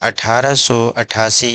1888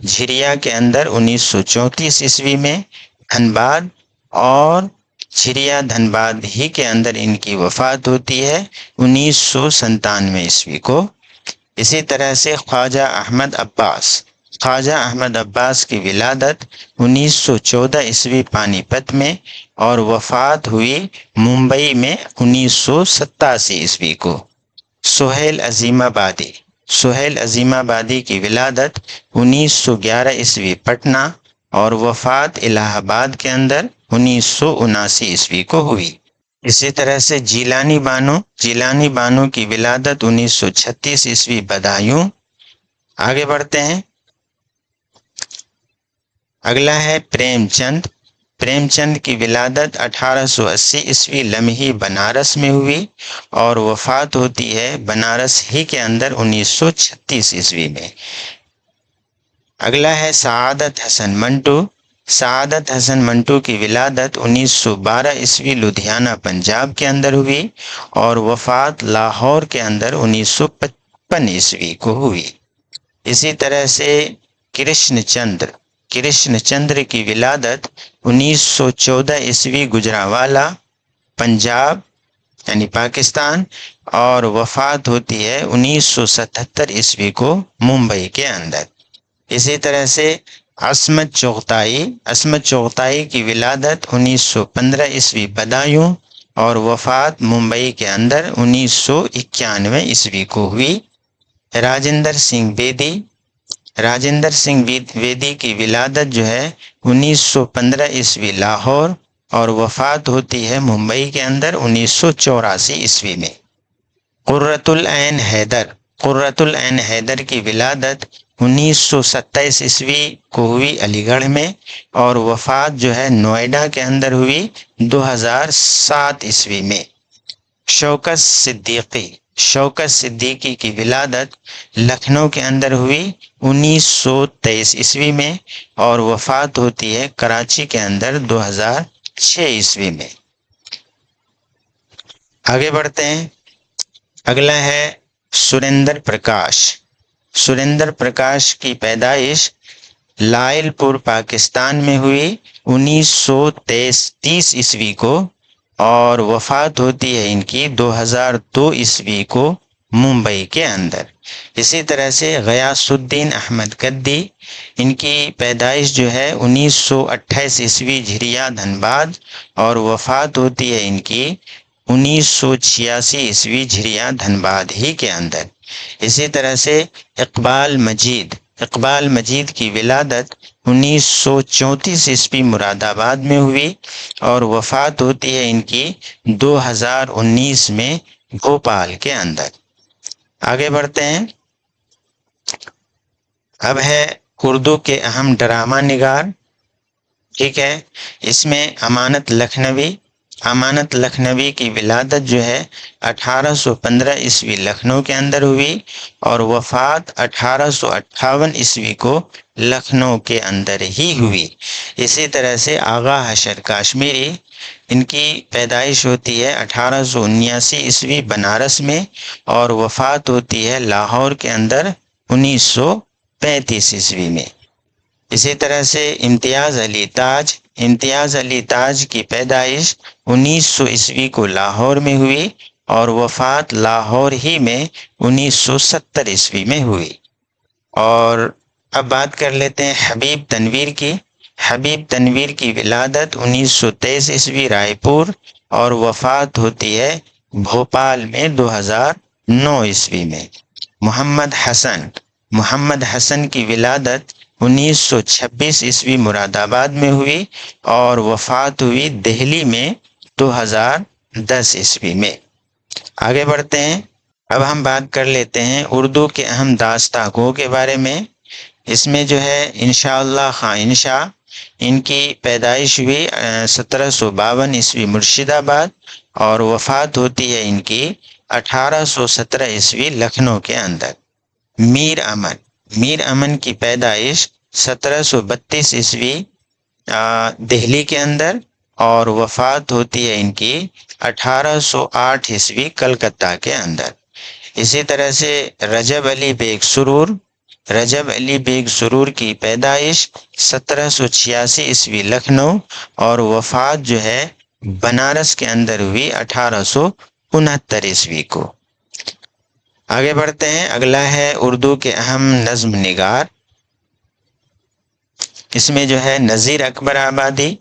جھریا کے اندر 1934 عیسوی میں دھنباد، اور جھریا دھنباد ہی کے اندر ان کی وفات ہوتی ہے 1997 عیسوی کو۔ اسی طرح سے خواجہ احمد عباس کی ولادت 1914 عیسوی پانی پت میں، اور وفات ہوئی ممبئی میں 1987 عیسوی کو۔ سہیل عظیم آبادی کی ولادت 1911 عیسوی پٹنہ، اور وفات الہ آباد کے اندر 1979 عیسوی کو ہوئی۔ اسی طرح سے جیلانی بانو کی ولادت 1936 عیسوی بدایوں۔ آگے بڑھتے ہیں، اگلا ہے پریم چند کی ولادت 1880 عیسوی لمحی بنارس میں ہوئی، اور وفات ہوتی ہے بنارس ہی کے اندر 1936 عیسوی میں۔ اگلا ہے سعادت حسن منٹو کی ولادت 1912 عیسوی لدھیانہ پنجاب کے اندر ہوئی، اور وفات لاہور کے اندر 1955 عیسوی کو ہوئی۔ اسی طرح سے کرشن چندر کی ولادت 1914 عیسوی گجرانوالہ پنجاب یعنی پاکستان، اور وفات ہوتی ہے 1977 عیسوی کو ممبئی کے اندر۔ اسی طرح سے عصمت چغتائی کی ولادت 1915 عیسوی بدایوں، اور وفات ممبئی کے اندر 1991 عیسوی کو ہوئی۔ راجندر سنگھ بیدی کی ولادت جو ہے 1915 عیسوی لاہور، اور وفات ہوتی ہے ممبئی کے اندر 1984 عیسوی میں۔ قرۃ العین حیدر کی ولادت 1927 عیسوی کو ہوئی علی گڑھ میں، اور وفات جو ہے نوئیڈا کے اندر ہوئی 2007 عیسوی میں۔ شوکت صدیقی کی ولادت لکھنؤ کے اندر ہوئی 1923 عیسوی میں، اور وفات ہوتی ہے کراچی کے اندر 2006 عیسوی میں۔ آگے بڑھتے ہیں، اگلا ہے سریندر پرکاش کی پیدائش لائل پور پاکستان میں ہوئی 1930 عیسوی کو، اور وفات ہوتی ہے ان کی 2002 عیسوی کو ممبئی کے اندر۔ اسی طرح سے غیاث الدین احمد قدی، ان کی پیدائش جو ہے 1928 عیسوی جھریا دھنباد، اور وفات ہوتی ہے ان کی 1986 عیسوی جھریا دھنباد ہی کے اندر۔ اسی طرح سے اقبال مجید کی ولادت 1934 عیسوی مراد آباد میں ہوئی، اور وفات ہوتی ہے ان کی 2019 میں بھوپال کے اندر۔ آگے بڑھتے ہیں، اب ہے اردو کے اہم ڈرامہ نگار، ٹھیک ہے، اس میں امانت لکھنوی کی ولادت جو ہے 1815 عیسوی لکھنؤ کے اندر ہوئی، اور وفات 1858 عیسوی کو لکھنؤ کے اندر ہی ہوئی۔ اسی طرح سے آغا حشر کاشمیری، ان کی پیدائش ہوتی ہے 1879 عیسوی بنارس میں، اور وفات ہوتی ہے لاہور کے اندر 1935 عیسوی میں۔ اسی طرح سے امتیاز علی تاج کی پیدائش 1900 عیسوی کو لاہور میں ہوئی، اور وفات لاہور ہی میں 1970 عیسوی میں ہوئی۔ اور اب بات کر لیتے ہیں حبیب تنویر کی ولادت 1923 عیسوی رائے پور، اور وفات ہوتی ہے بھوپال میں 2009 عیسوی میں۔ محمد حسن کی ولادت 1926 عیسوی مراد آباد میں ہوئی، اور وفات ہوئی دہلی میں 2010 عیسوی میں۔ آگے بڑھتے ہیں، اب ہم بات کر لیتے ہیں اردو کے اہم داستاں گو کے بارے میں۔ اس میں جو ہے انشاءاللہ خان انشاء، ان کی پیدائش ہوئی 1752 عیسوی مرشد آباد، اور وفات ہوتی ہے ان کی 1817 عیسوی لکھنؤ کے اندر۔ میر امن کی پیدائش 1732 عیسوی دہلی کے اندر، اور وفات ہوتی ہے ان کی 1808 عیسوی کلکتہ کے اندر۔ اسی طرح سے رجب علی بیگ سرور، رجب علی بیگ سرور کی پیدائش 1786 عیسوی لکھنؤ اور وفات جو ہے بنارس کے اندر ہوئی 1869 عیسوی کو۔ آگے بڑھتے ہیں، اگلا ہے اردو کے اہم نظم نگار۔ اس میں جو ہے نذیر اکبر آبادی۔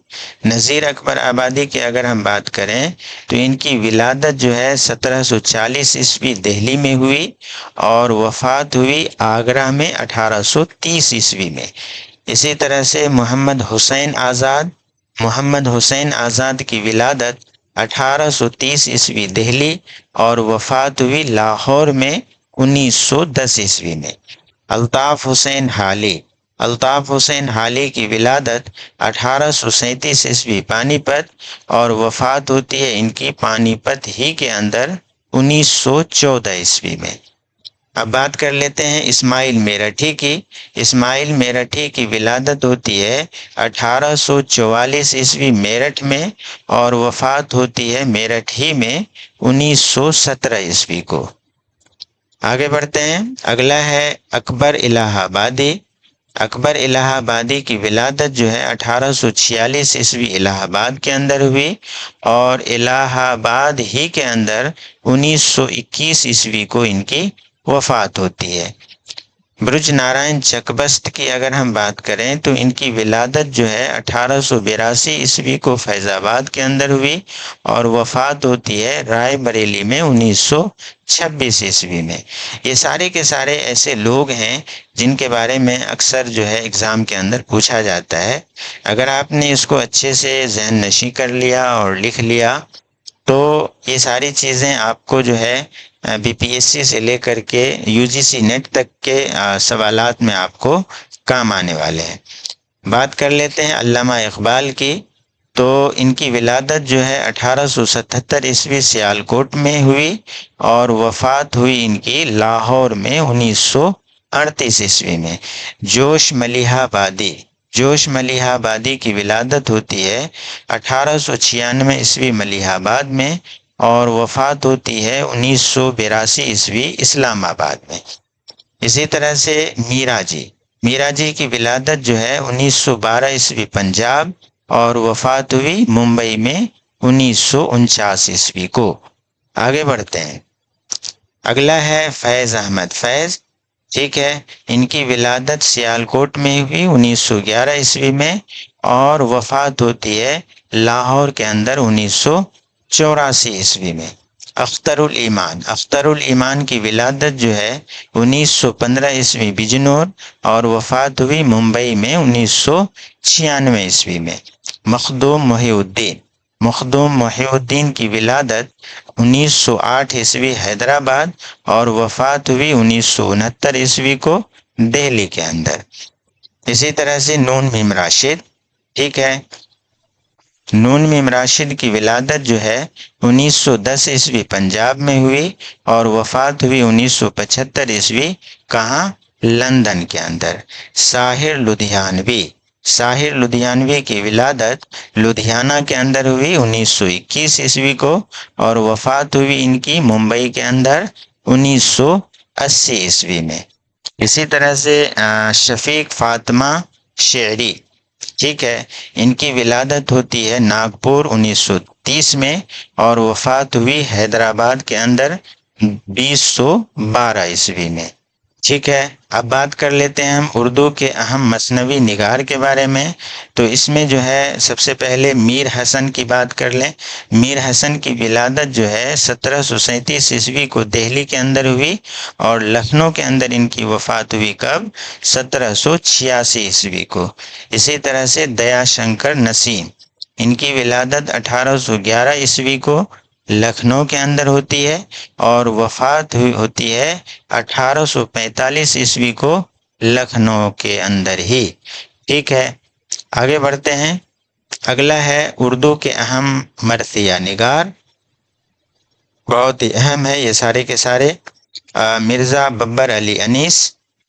نذیر اکبر آبادی کی اگر ہم بات کریں تو ان کی ولادت جو ہے 1740 عیسوی دہلی میں ہوئی اور وفات ہوئی آگرہ میں 1830 عیسوی میں۔ اسی طرح سے محمد حسین آزاد۔ محمد حسین آزاد کی ولادت 1830 عیسوی دہلی اور وفات ہوئی لاہور میں 1910 عیسوی میں۔ الطاف حسین حالی۔ الطاف حسین حالی کی ولادت 1837 عیسوی پانی پت اور وفات ہوتی ہے ان کی پانی پت ہی کے اندر 1914 عیسوی میں۔ اب بات کر لیتے ہیں اسماعیل میرٹھی کی۔ اسماعیل میرٹھی کی ولادت ہوتی ہے 1844 عیسوی میرٹھ میں اور وفات ہوتی ہے میرٹھ ہی میں 1917 عیسوی کو۔ آگے بڑھتے ہیں، اگلا ہے اکبر الہ آبادی۔ اکبر الہ آبادی کی ولادت جو ہے 1846 عیسوی الہ آباد کے اندر ہوئی اور الہ آباد ہی کے اندر 1921 عیسوی کو ان کی وفات ہوتی ہے۔ برج نارائن چکبست کی اگر ہم بات کریں تو ان کی ولادت جو ہے 1882 عیسوی کو فیض آباد کے اندر ہوئی اور وفات ہوتی ہے رائے بریلی میں 1926 عیسوی میں۔ یہ سارے کے سارے ایسے لوگ ہیں جن کے بارے میں اکثر جو ہے اگزام کے اندر پوچھا جاتا ہے۔ اگر آپ نے اس کو اچھے سے ذہن نشیں کر لیا اور لکھ لیا تو یہ ساری چیزیں آپ کو جو ہے بی پی ایس سی سے لے کر کے یو جی سی نیٹ تک کے سوالات میں آپ کو کام آنے والے ہیں۔ بات کر لیتے ہیں علامہ اقبال کی، تو ان کی ولادت جو ہے 1877 عیسوی سیالکوٹ میں ہوئی اور وفات ہوئی ان کی لاہور میں 1938 عیسوی میں۔ جوش ملیحہ آبادی۔ جوش ملیحہ آبادی کی ولادت ہوتی ہے 1896 عیسوی ملیحہ آباد میں اور وفات ہوتی ہے 1982 عیسوی اسلام آباد میں۔ اسی طرح سے میرا جی۔ میرا جی کی ولادت جو ہے 1912 عیسوی پنجاب اور وفات ہوئی ممبئی میں 1949 عیسوی کو۔ آگے بڑھتے ہیں، اگلا ہے فیض احمد فیض۔ ٹھیک ہے، ان کی ولادت سیالکوٹ میں ہوئی 1911 عیسوی میں اور وفات ہوتی ہے لاہور کے اندر 1984 عیسوی میں۔ اختر الایمان۔ اختر الایمان کی ولادت جو ہے 1915 عیسوی بجنور اور وفات ہوئی ممبئی میں 1996 عیسوی میں۔ مخدوم محی الدین۔ مخدوم محی الدین کی ولادت 1908 عیسوی حیدرآباد اور وفات ہوئی 1969 عیسوی کو دہلی کے اندر۔ اسی طرح سے نون میم راشد۔ ٹھیک ہے، نون میم راشد کی ولادت جو ہے 1910 عیسوی پنجاب میں ہوئی اور وفات ہوئی 1975 عیسوی کہاں؟ لندن کے اندر۔ ساحر لدھیانوی۔ ساحر لدھیانوی کی ولادت لدھیانہ کے اندر ہوئی 1921 عیسوی کو اور وفات ہوئی ان کی ممبئی کے اندر 1980 عیسوی میں۔ اسی طرح سے شفیق فاطمہ شعری۔ ٹھیک ہے، ان کی ولادت ہوتی ہے ناگپور 1930 میں اور وفات ہوئی حیدرآباد کے اندر 2012 عیسوی میں۔ ٹھیک ہے، اب بات کر لیتے ہیں ہم اردو کے اہم مثنوی نگار کے بارے میں۔ تو اس میں جو ہے سب سے پہلے میر حسن کی بات کر لیں۔ میر حسن کی ولادت جو ہے 1737 عیسوی کو دہلی کے اندر ہوئی اور لکھنؤ کے اندر ان کی وفات ہوئی کب؟ 1786 عیسوی کو۔ اسی طرح سے دیا شنکر نسیم۔ ان کی ولادت 1811 عیسوی کو لکھنؤ کے اندر ہوتی ہے اور وفات ہوتی ہے 1845 عیسوی کو لکھنؤ کے اندر ہی۔ ٹھیک ہے، آگے بڑھتے ہیں، اگلا ہے اردو کے اہم مرثیہ نگار۔ بہت ہی اہم ہے یہ سارے کے سارے۔ مرزا ببر علی انیس۔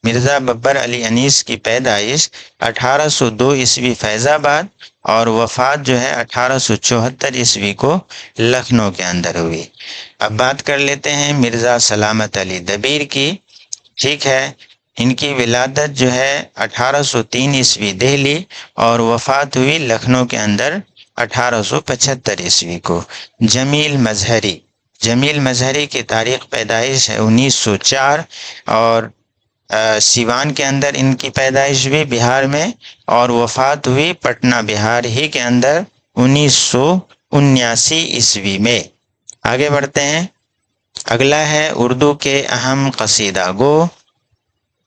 مرزا ببر علی انیس کی پیدائش 1802 عیسوی فیض آباد اور وفات جو ہے 1874 عیسوی کو لکھنؤ کے اندر ہوئی۔ اب بات کر لیتے ہیں مرزا سلامت علی دبیر کی۔ ٹھیک ہے، ان کی ولادت جو ہے 1803 عیسوی دہلی اور وفات ہوئی لکھنؤ کے اندر 1875 عیسوی کو۔ جمیل مظہری کی تاریخ پیدائش ہے 1904 اور سیوان کے اندر ان کی پیدائش ہوئی بہار میں، اور وفات ہوئی پٹنہ بہار ہی کے اندر 1979 عیسوی میں۔ آگے بڑھتے ہیں، اگلا ہے اردو کے اہم قصیدہ گو۔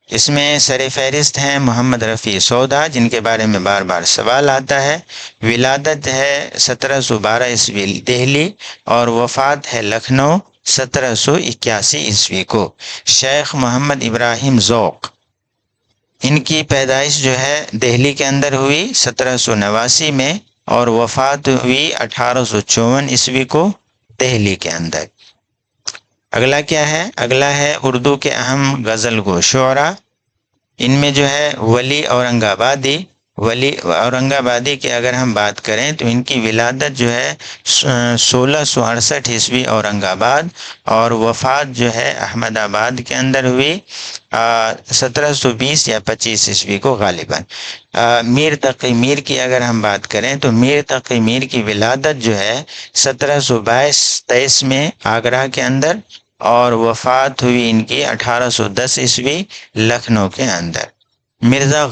اس میں سر فہرست ہیں محمد رفیع سودا، جن کے بارے میں بار بار سوال آتا ہے۔ ولادت ہے 1712 عیسوی دہلی اور وفات ہے لکھنؤ 1781 عیسوی کو۔ شیخ محمد ابراہیم ذوق، ان کی پیدائش جو ہے دہلی کے اندر ہوئی 1789 میں اور وفات ہوئی 1854 عیسوی کو دہلی کے اندر۔ اگلا کیا ہے؟ اگلا ہے اردو کے اہم غزل گو شعراء۔ ان میں جو ہے ولی اورنگ آبادی کی اگر ہم بات کریں تو ان کی ولادت جو ہے 1668 عیسوی اورنگ آباد اور وفات جو ہے احمد آباد کے اندر ہوئی 1720 یا 25 عیسوی کو غالباً۔ میر تقی میر کی اگر ہم بات کریں تو میر تقی میر کی ولادت جو ہے 1722-23 میں آگرہ کے اندر اور وفات ہوئی ان کی 1810 عیسوی لکھنؤ کے اندر۔ مرزا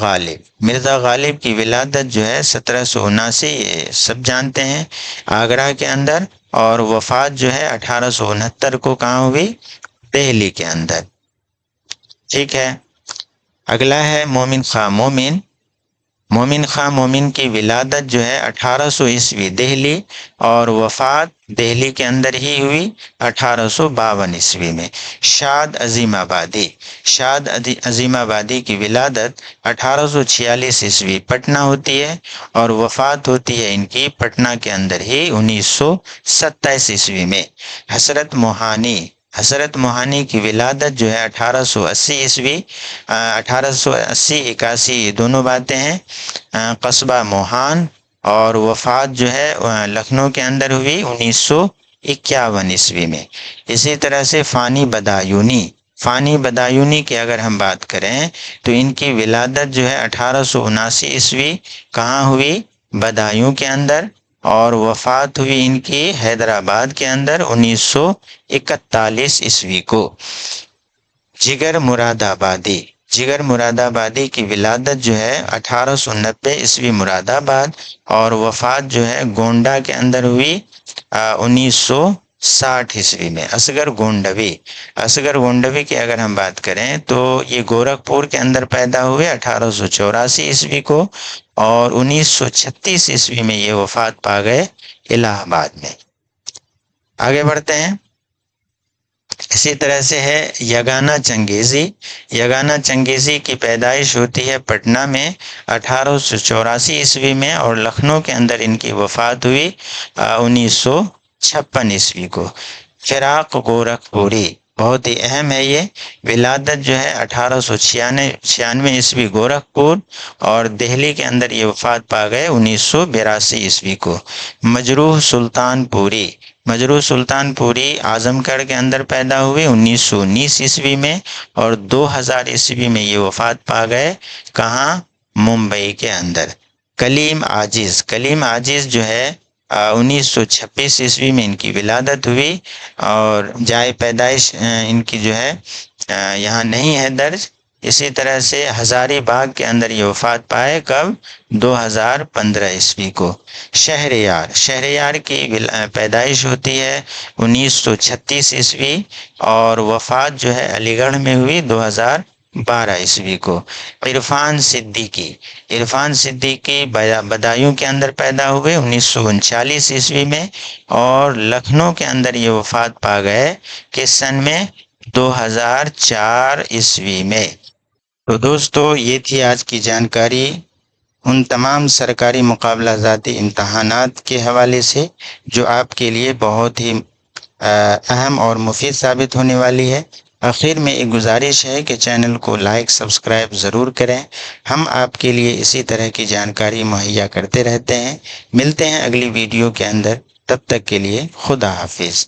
غالب کی ولادت جو ہے 1779، یہ سب جانتے ہیں، آگرہ کے اندر، اور وفات جو ہے 1869 کو کہاں ہوئی؟ دہلی کے اندر۔ ٹھیک ہے، اگلا ہے مومن خاں مومن کی ولادت جو ہے 1800 عیسوی دہلی اور وفات دہلی کے اندر ہی ہوئی 1852 عیسوی میں۔ شاد عظیم آبادی کی ولادت 1846 عیسوی پٹنہ ہوتی ہے اور وفات ہوتی ہے ان کی پٹنہ کے اندر ہی 1927 عیسوی میں۔ حضرت موہانی کی ولادت جو ہے 1880 عیسوی، 1880-81 دونوں باتیں ہیں، قصبہ موہان، اور وفات جو ہے لکھنؤ کے اندر ہوئی 1951 عیسوی میں۔ اسی طرح سے فانی بدایونی کی اگر ہم بات کریں تو ان کی ولادت جو ہے 1879 عیسوی کہاں ہوئی؟ بدایوں کے اندر، اور وفات ہوئی ان کی حیدرآباد کے اندر 1941 عیسوی کو۔ جگر مراد آبادی کی ولادت جو ہے 1890 عیسوی مراد آباد اور وفات جو ہے گونڈا کے اندر ہوئی 1960 عیسوی میں۔ اصغر گونڈوی کی اگر ہم بات کریں تو یہ گورکھپور کے اندر پیدا ہوئے 1884 عیسوی کو اور 1936 عیسوی میں یہ وفات پا گئے الہ آباد میں۔ آگے بڑھتے ہیں، اسی طرح سے ہے یگانہ چنگیزی کی پیدائش ہوتی ہے پٹنہ میں 1884 عیسوی میں اور لکھنؤ کے اندر ان کی وفات ہوئی 1956 عیسوی کو۔ فراق گورکھپوری بہت ہی اہم ہے، یہ ولادت جو ہے 1896 عیسوی گورکھپور اور دہلی کے اندر یہ وفات پا گئے 1982 عیسوی کو۔ مجروح سلطان پوری اعظم گڑھ کے اندر پیدا ہوئے 1919 عیسوی میں اور 2000 عیسوی میں یہ وفات پا گئے کہاں؟ ممبئی کے اندر۔ کلیم عاجز جو ہے 1926 عیسوی میں ان کی ولادت ہوئی اور جائے پیدائش ان کی جو ہے یہاں نہیں ہے درج۔ اسی طرح سے ہزاری باغ کے اندر یہ وفات پائے کب؟ 2015 عیسوی کو۔ شہریار کی پیدائش ہوتی ہے 1936 عیسوی اور وفات جو ہے علی گڑھ میں ہوئی 2012 عیسوی کو۔ عرفان صدیقی بدایوں کے اندر پیدا ہوئے 1939 عیسوی میں اور لکھنؤ کے اندر یہ وفات پا گئے کس سن میں؟ 2004 عیسوی میں۔ تو دوستو یہ تھی آج کی جانکاری ان تمام سرکاری مقابلہ جاتی امتحانات کے حوالے سے جو آپ کے لیے بہت ہی اہم اور مفید ثابت ہونے والی ہے۔ آخر میں ایک گزارش ہے کہ چینل کو لائک سبسکرائب ضرور کریں، ہم آپ کے لیے اسی طرح کی جانکاری مہیا کرتے رہتے ہیں۔ ملتے ہیں اگلی ویڈیو کے اندر، تب تک کے لیے خدا حافظ۔